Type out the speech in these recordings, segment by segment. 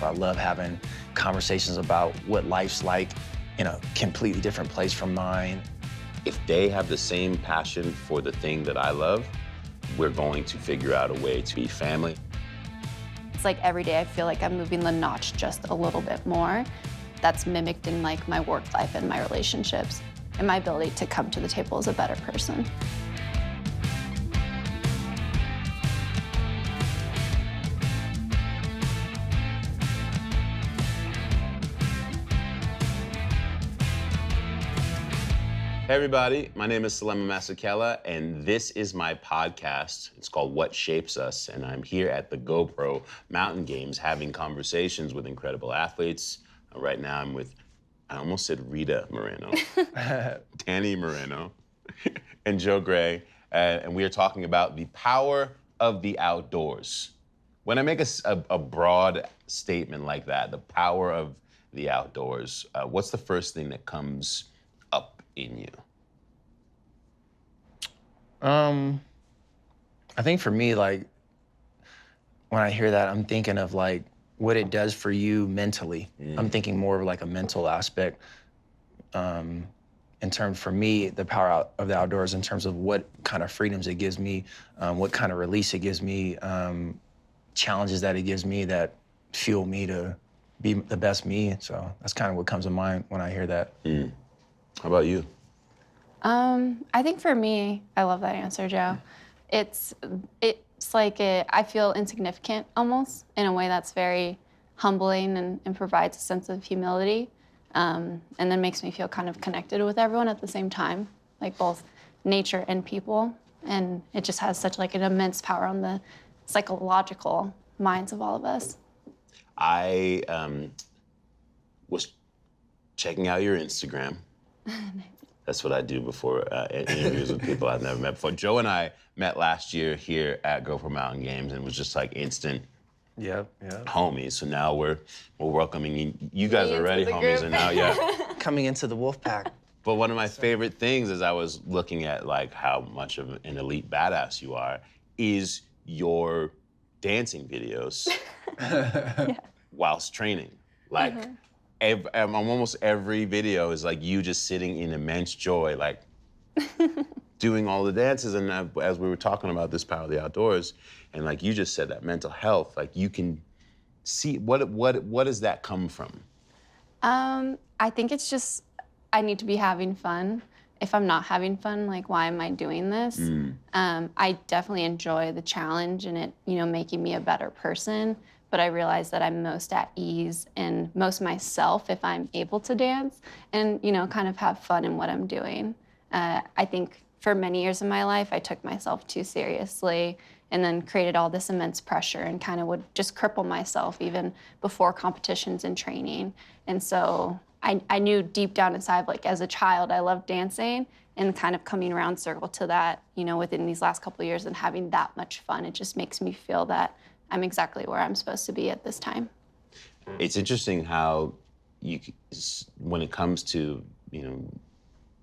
I love having conversations about what life's like in a completely different place from mine. If they have the same passion for the thing that I love, we're going to figure out a way to be family. It's like every day I feel like I'm moving the notch just a little bit more. That's mimicked in like my work life and my relationships and my ability to come to the table as a better person. Hey everybody, my name is Salema Masakela, and this is my podcast. It's called What Shapes Us, and I'm here at the GoPro Mountain Games having conversations with incredible athletes. Right now I'm with, I almost said Rita Moreno, Danny Moreno, and Joe Gray, and we are talking about the power of the outdoors. When I make a broad statement like that, the power of the outdoors, what's the first thing that comes up in you? I think for me, like, when I hear that, I'm thinking of like what it does for you mentally. I'm thinking more of like a mental aspect. In terms, for me, the power of the outdoors in terms of what kind of freedoms it gives me, what kind of release it gives me, challenges that it gives me that fuel me to be the best me. So that's kind of what comes to mind when I hear that. How about you? I think for me, I love that answer, Joe. It's like I feel insignificant almost in a way that's very humbling and provides a sense of humility, and then makes me feel kind of connected with everyone at the same time, like both nature and people. And it just has such like an immense power on the psychological minds of all of us. I was checking out your Instagram. That's what I do before interviews with people I've never met before. Joe and I met last year here at GoPro Mountain Games, and it was just like instant homies. So now we're welcoming you. You guys are already homies, and now Coming into the wolf pack. But one of my favorite things as I was looking at like how much of an elite badass you are is your dancing videos whilst training. Like. Almost every video is like you just sitting in immense joy, like doing all the dances. And as we were talking about this power of the outdoors, and like you just said, that mental health, like you can see what does that come from? I think it's just I need to be having fun. If I'm not having fun, like why am I doing this? I definitely enjoy the challenge and it, making me a better person. But I realize that I'm most at ease and most myself if I'm able to dance and, kind of have fun in what I'm doing. I think for many years of my life, I took myself too seriously and then created all this immense pressure and kind of would just cripple myself even before competitions and training. And so I knew deep down inside, like as a child, I loved dancing and kind of coming around circle to that, within these last couple of years and having that much fun. It just makes me feel that I'm exactly where I'm supposed to be at this time. It's interesting how when it comes to,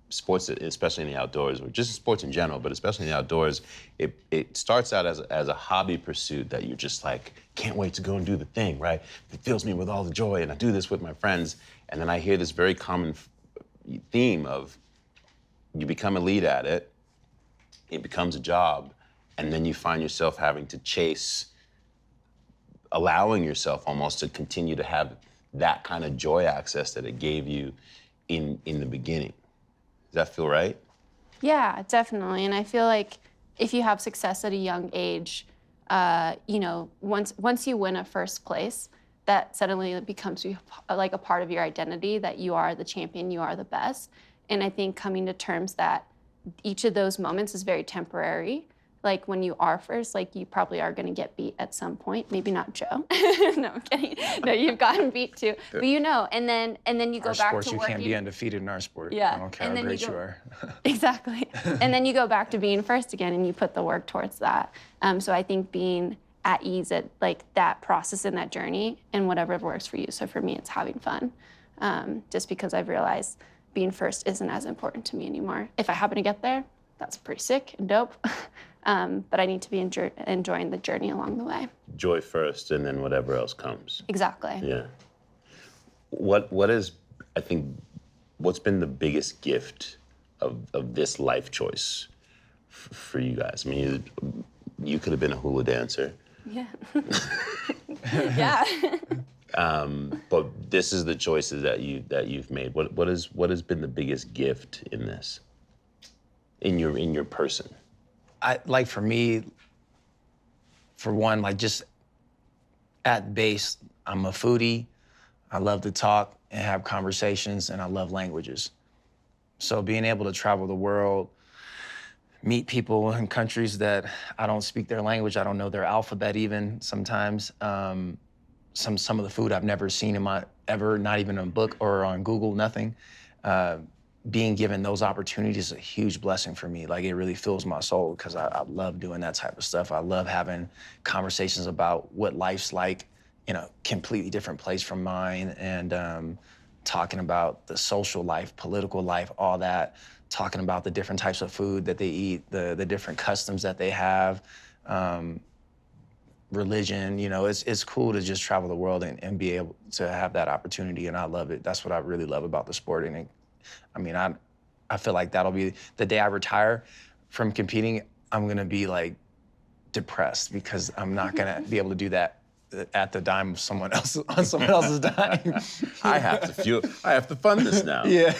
sports, especially in the outdoors, or just sports in general, but especially in the outdoors, it starts out as a hobby pursuit that you're just like, can't wait to go and do the thing, right? It fills me with all the joy, and I do this with my friends. And then I hear this very common theme of you become elite at it, it becomes a job, and then you find yourself having to chase allowing yourself almost to continue to have that kind of joy access that it gave you in the beginning. Does that feel right? Yeah, definitely. And I feel like if you have success at a young age, once you win a first place, that suddenly becomes like a part of your identity, that you are the champion, you are the best. And I think coming to terms that each of those moments is very temporary. Like when you are first, like you probably are gonna get beat at some point. Maybe not Joe. No, I'm kidding. No, you've gotten beat too. But and then you go back to working. You can't be undefeated in our sport. Yeah. I don't care how great you are. Exactly. And then you go back to being first again and you put the work towards that. So I think being at ease at like that process and that journey and whatever works for you. So for me, it's having fun. Just because I've realized being first isn't as important to me anymore. If I happen to get there, that's pretty sick and dope. But I need to be enjoying the journey along the way. joy first, and then whatever else comes. Exactly. Yeah. What is, I think, what's been the biggest gift of this life choice for you guys? I mean, you could have been a hula dancer. Yeah. Yeah. But this is the choices that you've made. What has been the biggest gift in this? In your person? Like for me, for one, like just at base, I'm a foodie. I love to talk and have conversations, and I love languages. So being able to travel the world, meet people in countries that I don't speak their language, I don't know their alphabet even sometimes. Some of the food I've never seen ever, not even in a book or on Google, nothing. Being given those opportunities is a huge blessing for me. Like, it really fills my soul because I love doing that type of stuff. I love having conversations about what life's like in a completely different place from mine, and talking about the social life, political life, all that, talking about the different types of food that they eat, the different customs that they have, religion. It's cool to just travel the world and be able to have that opportunity, and I love it. That's what I really love about the sport. And I feel like that'll be the day I retire from competing. I'm gonna be like depressed because I'm not gonna be able to do that at the dime of someone else, on someone else's dime. I have to fund this now. Yeah.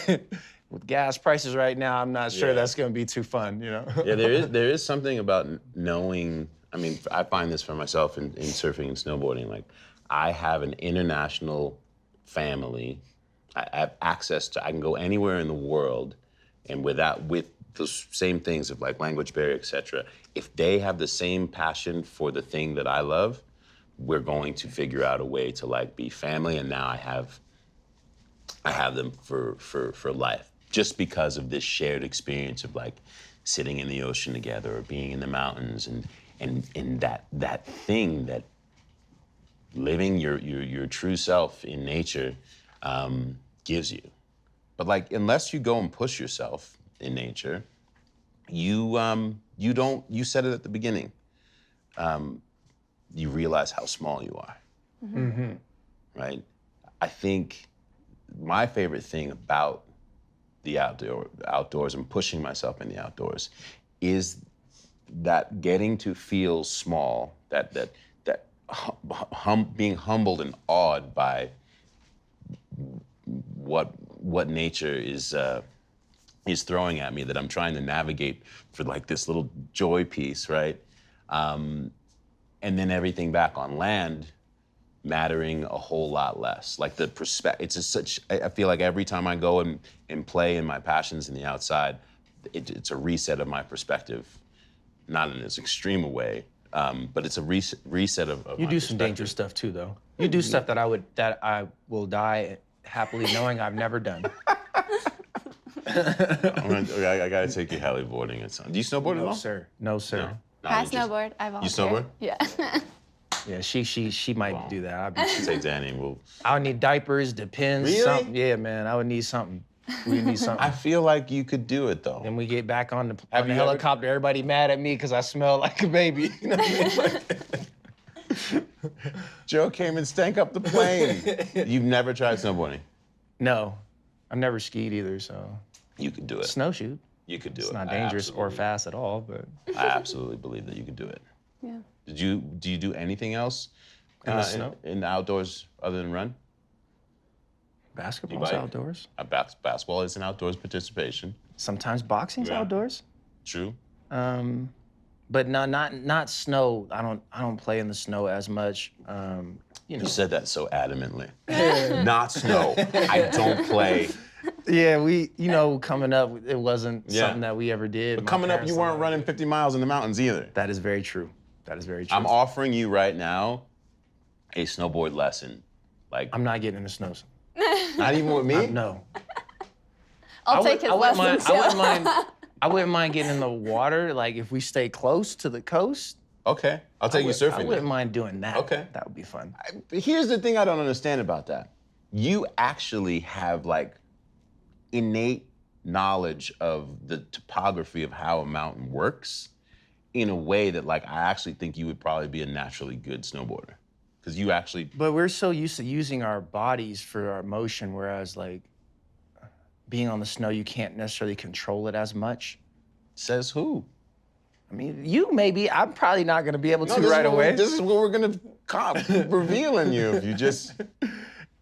With gas prices right now, I'm not sure Yeah. that's gonna be too fun, Yeah, there is something about knowing. I mean, I find this for myself in surfing and snowboarding. Like, I have an international family. I have access to. I can go anywhere in the world, and with those same things of like language barrier, etc. If they have the same passion for the thing that I love, we're going to figure out a way to like be family. And now I have them for life, just because of this shared experience of like sitting in the ocean together or being in the mountains, and that thing that living your true self in nature gives you. But like, unless you go and push yourself in nature, you said it at the beginning, you realize how small you are. Mm-hmm. Right? I think my favorite thing about the outdoors and pushing myself in the outdoors is that getting to feel small, being humbled and awed by what nature is throwing at me, that I'm trying to navigate for like this little joy piece, right? And then everything back on land mattering a whole lot less. Like the perspective, I feel like every time I go and play in my passions in the outside, it's a reset of my perspective, not in as extreme a way, but it's a reset of You my do some perspective. dangerous stuff too, though. You do stuff that I will die happily knowing I've never done. I gotta take you heli boarding at some. Do you snowboard at all? No, sir. No, sir. No, I you just- snowboard. I volunteer. snowboard? Yeah. Yeah, she might do that. Take Danny and we'll. I would need diapers, depends, Really? something. Yeah, man, I would need something. We need something. I feel like you could do it though. Then we get back on the Have on the you ever- helicopter. Everybody mad at me because I smell like a baby. You know what I mean? Joe came and stank up the plane. You've never tried snowboarding? No, I've never skied either, so You could do it. snowshoe. You could do it. It's not I dangerous or absolutely- fast at all, but I absolutely believe that you could do it. Yeah. Do you do anything else In the snow? in the outdoors other than run? basketball's bike? outdoors. Basketball is an outdoors participation. Sometimes boxing's Yeah. outdoors. True. But not snow. I don't play in the snow as much. You said that so adamantly. Not snow. I don't play. Yeah, coming up, it wasn't Yeah. something that we ever did. But My coming up, parents you don't weren't like running it. 50 miles in the mountains either. That is very true. That is very true. I'm offering you right now a snowboard lesson. Like, I'm not getting in the snow. not even with me? No. I'll take his I wouldn't lessons mind, too. I wouldn't mind getting in the water. Like, if we stay close to the coast, Okay. I'll take you I surfing. wouldn't then. mind doing that. Okay. That would be fun. Here's the thing I don't understand about that. You actually have like innate knowledge of the topography of how a mountain works. in a way that like I actually think you would probably be a naturally good snowboarder because you actually. But we're so used to using our bodies for our motion, whereas like being on the snow, you can't necessarily control it as much. Says who? I mean, you maybe. I'm probably not going to be able to this right is away. This is what we're gonna reveal in you if you just.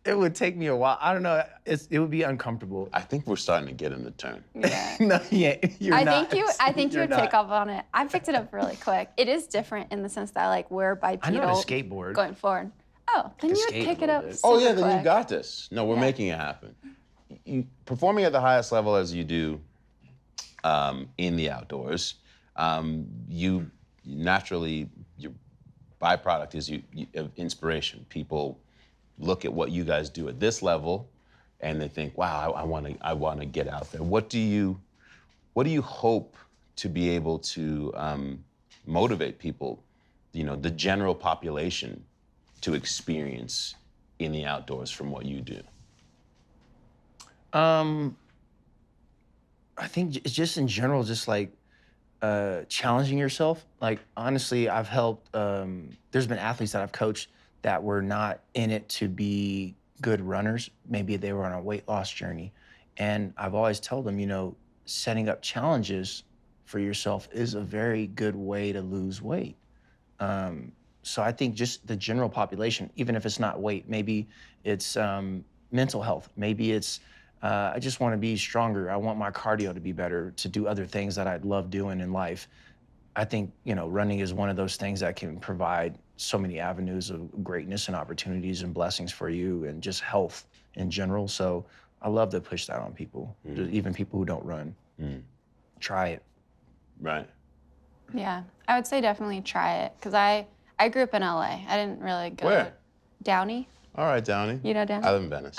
It would take me a while. I don't know. It would be uncomfortable. I think we're starting to get in the turn. Yeah. No, yeah, you're not. I think you You're would pick not. up on it. I picked it up really quick. It is different in the sense that like we're bipedal. I know how to skateboard. Going forward. Oh, then can you would skate a pick it little up. bit. Oh yeah, super then you quick. got this. No, we're Yeah. making it happen. Performing at the highest level as you do in the outdoors, you naturally your byproduct is of inspiration. People look at what you guys do at this level, and they think, "Wow, I want to get out there." What do you hope to be able to motivate people, the general population, to experience in the outdoors from what you do? I think it's just in general, just like challenging yourself. Like honestly, I've helped. There's been athletes that I've coached that were not in it to be good runners. Maybe they were on a weight loss journey, and I've always told them, setting up challenges for yourself is a very good way to lose weight. So I think just the general population, even if it's not weight, maybe it's mental health, maybe it's I just want to be stronger. I want my cardio to be better, to do other things that I'd love doing in life. I think, running is one of those things that can provide so many avenues of greatness and opportunities and blessings for you and just health in general. So I love to push that on people, even people who don't run. Try it. Right. Yeah, I would say definitely try it because I grew up in LA. I didn't really go. Where? Downey. All right, Downey. You know Downey? I live in Venice.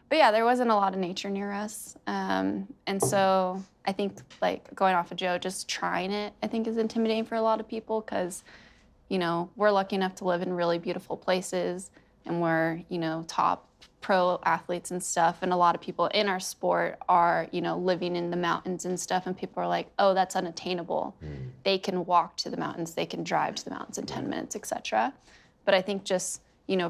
But yeah, there wasn't a lot of nature near us. And so I think like going off of Joe, just trying it, I think is intimidating for a lot of people because, we're lucky enough to live in really beautiful places and we're, top pro athletes and stuff. And a lot of people in our sport are, living in the mountains and stuff. And people are like, oh, that's unattainable. They can walk to the mountains, they can drive to the mountains in 10 minutes, et cetera. But I think just,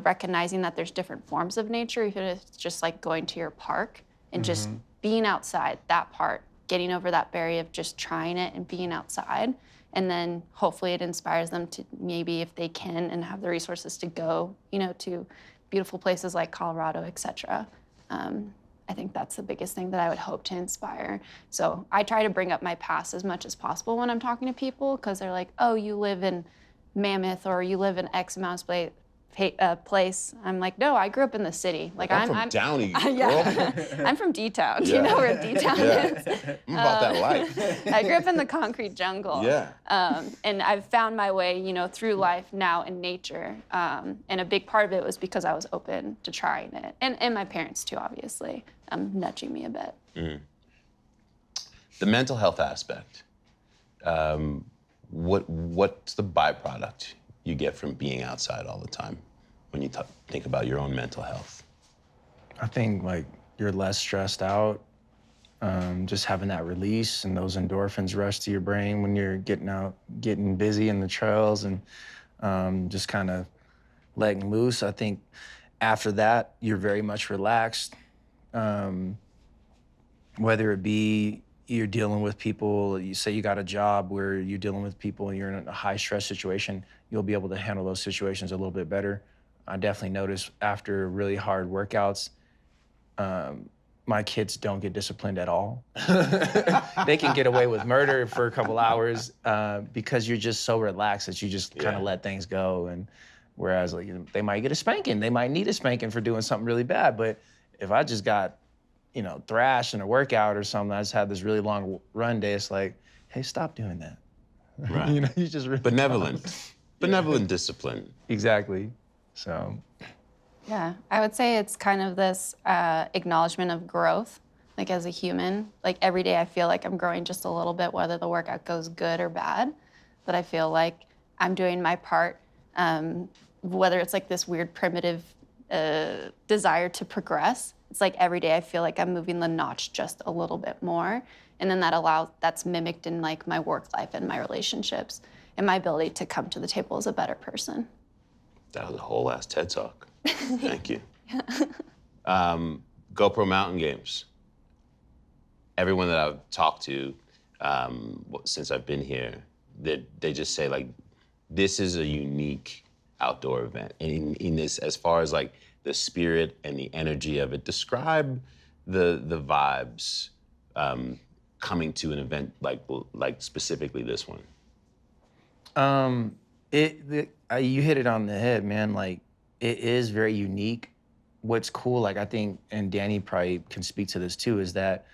recognizing that there's different forms of nature, even if it's just like going to your park and just being outside, that part, getting over that barrier of just trying it and being outside. And then hopefully it inspires them to maybe if they can and have the resources to go, to beautiful places like Colorado, et cetera. I think that's the biggest thing that I would hope to inspire. So I try to bring up my past as much as possible when I'm talking to people because they're like, oh, you live in Mammoth or you live in X amount of place. I'm like, no, I grew up in the city. Like I'm from Downey, girl. Yeah, I'm from D-Town. Do Yeah. you know where D-Town is? I'm about that life. I grew up in the concrete jungle. Yeah. And I've found my way, through life now in nature. And a big part of it was because I was open to trying it. And my parents too, obviously, nudging me a bit. The mental health aspect. What's the byproduct you get from being outside all the time when you think about your own mental health? I think like you're less stressed out, just having that release and those endorphins rush to your brain when you're getting busy in the trails and just kind of letting loose. I think after that, you're very much relaxed. Whether it be you're dealing with people, you say you got a job where you're dealing with people and you're in a high stress situation, you'll be able to handle those situations a little bit better. I definitely notice after really hard workouts, my kids don't get disciplined at all. They can get away with murder for a couple hours because you're just so relaxed that you just kind of let things go. And whereas they might get a spanking, they might need a spanking for doing something really bad. But if I just got, thrashed in a workout or something, I just had this really long run day, it's like, hey, stop doing that. Right. You just really Benevolent discipline. Exactly. So. Yeah, I would say it's kind of this acknowledgement of growth, like as a human. Like every day I feel like I'm growing just a little bit, whether the workout goes good or bad. But I feel like I'm doing my part, whether it's like this weird primitive desire to progress. It's like every day I feel like I'm moving the notch just a little bit more. And then that's mimicked in like my work life and my relationships and my ability to come to the table as a better person. That was a whole ass TED Talk. Thank you. GoPro Mountain Games. Everyone that I've talked to since I've been here, they just say like, this is a unique outdoor event. And in this, as far as like the spirit and the energy of it, describe the vibes coming to an event like specifically this one. You hit it on the head, man. Like, it is very unique. What's cool, like I think, and Danny probably can speak to this too, is that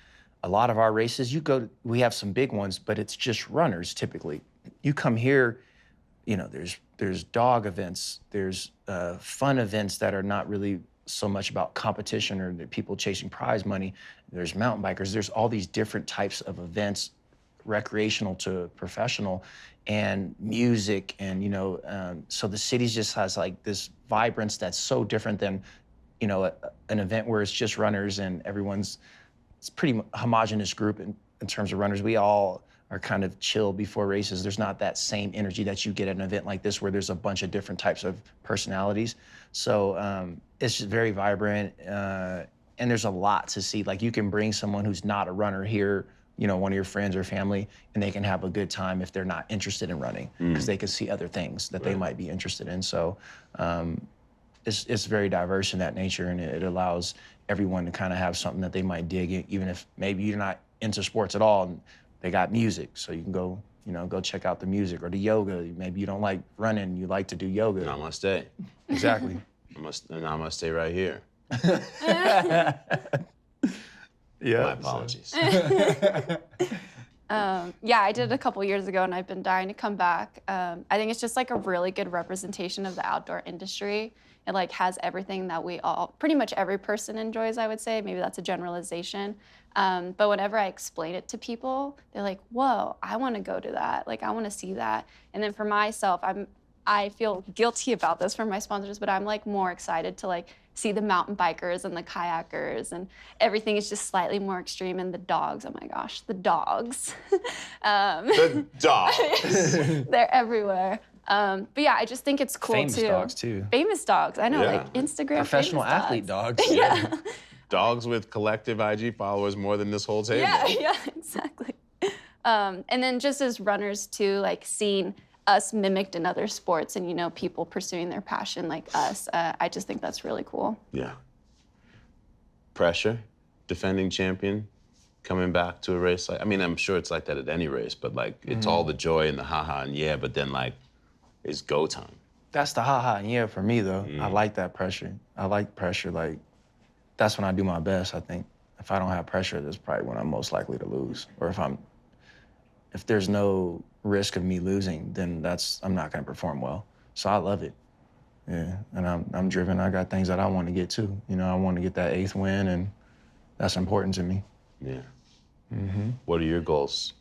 a lot of our races, we have some big ones, but it's just runners typically. You come here, you know, there's dog events, there's fun events that are not really so much about competition or the people chasing prize money. There's mountain bikers, there's all these different types of events, recreational to professional, and music, and you know, so the city just has like this vibrance that's so different than, you know, an event where it's just runners and it's pretty homogenous group in terms of runners. We all are kind of chill before races. There's not that same energy that you get at an event like this where there's a bunch of different types of personalities. So it's just very vibrant, and there's a lot to see. Like, you can bring someone who's not a runner here, you know, one of your friends or family, and they can have a good time if they're not interested in running, because they can see other things that they might be interested in. So it's very diverse in that nature, and it allows everyone to kind of have something that they might dig, even if maybe you're not into sports at all, and they got music, so you can go, you know, go check out the music, or the yoga. Maybe you don't like running, you like to do yoga. Namaste. Exactly. Namaste right here. Yeah. My apologies. Yeah, I did it a couple years ago, and I've been dying to come back. I think it's just like a really good representation of the outdoor industry. It like has everything that pretty much every person enjoys, I would say. Maybe that's a generalization. But whenever I explain it to people, they're like, whoa, I want to go to that. Like, I want to see that. And then for myself, I feel guilty about this for my sponsors, but I'm like more excited to like see the mountain bikers and the kayakers, and everything is just slightly more extreme. And the dogs, oh my gosh, the dogs. The dogs. They're everywhere. But yeah, I just think it's cool Famous too. dogs too. Famous dogs, I know, Yeah. like Instagram Professional famous athlete dogs. Yeah. Dogs with collective IG followers more than this whole table. Yeah, exactly. And then just as runners too, like seeing us mimicked in other sports, and you know, people pursuing their passion like us, I just think that's really cool. Yeah. Pressure, defending champion, coming back to a race. Like, I mean, I'm sure it's like that at any race, but like, it's all the joy and the haha and yeah, but then like, it's go time. That's the ha-ha and yeah for me, though. I like that pressure. I like pressure. Like, that's when I do my best, I think. If I don't have pressure, that's probably when I'm most likely to lose. Or if there's no risk of me losing, then I'm not gonna perform well. So I love it. Yeah, and I'm driven. I got things that I want to get to. You know, I want to get that 8th win, and that's important to me. Yeah. What are your goals?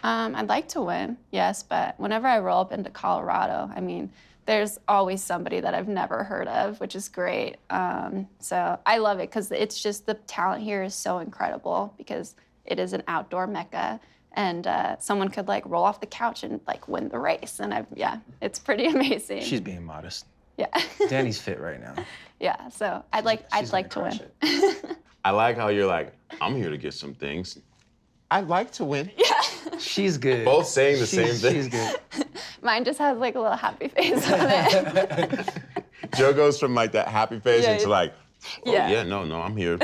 I'd like to win, yes, but whenever I roll up into Colorado, I mean, there's always somebody that I've never heard of, which is great. So I love it because it's just the talent here is so incredible because it is an outdoor mecca, and someone could like roll off the couch and like win the race, and it's pretty amazing. She's being modest. Yeah. Danny's fit right now. Yeah, so I'd like to win. I like how you're like, I'm here to get some things. I'd like to win. Yeah. She's good. Both saying the same thing. She's good. Mine just has like a little happy face on it. Joe goes from like that happy face Yeah, into like, oh yeah. yeah, no, I'm here.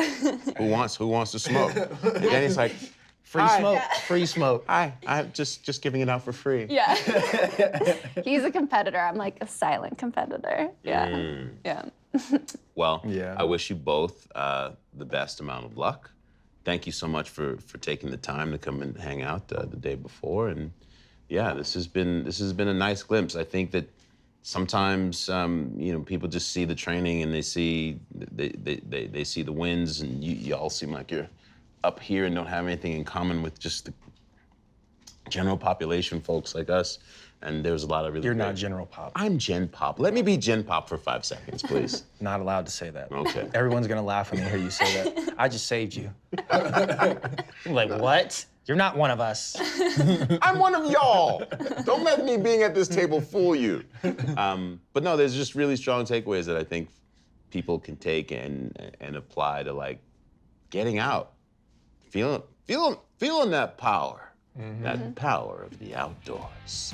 Who wants to smoke? And then he's like, Free hi. smoke. Free smoke. Hi, I'm just giving it out for free. Yeah. He's a competitor. I'm like a silent competitor. Yeah. Yeah. Well, Yeah. I wish you both the best amount of luck. Thank you so much for taking the time to come and hang out the day before. And yeah, this has been a nice glimpse. I think that sometimes people just see the training and they see the wins, and you all seem like you're up here and don't have anything in common with just the general population folks like us. And there's a lot of really You're great- not General Pop. I'm Gen Pop. Let me be Gen Pop for 5 seconds, please. Not allowed to say that. Okay. Everyone's gonna laugh when they hear you say that. I just saved you. I'm like, what? You're not one of us. I'm one of y'all. Don't let me being at this table fool you. But no, there's just really strong takeaways that I think people can take and apply to like getting out, feeling that power, that power of the outdoors.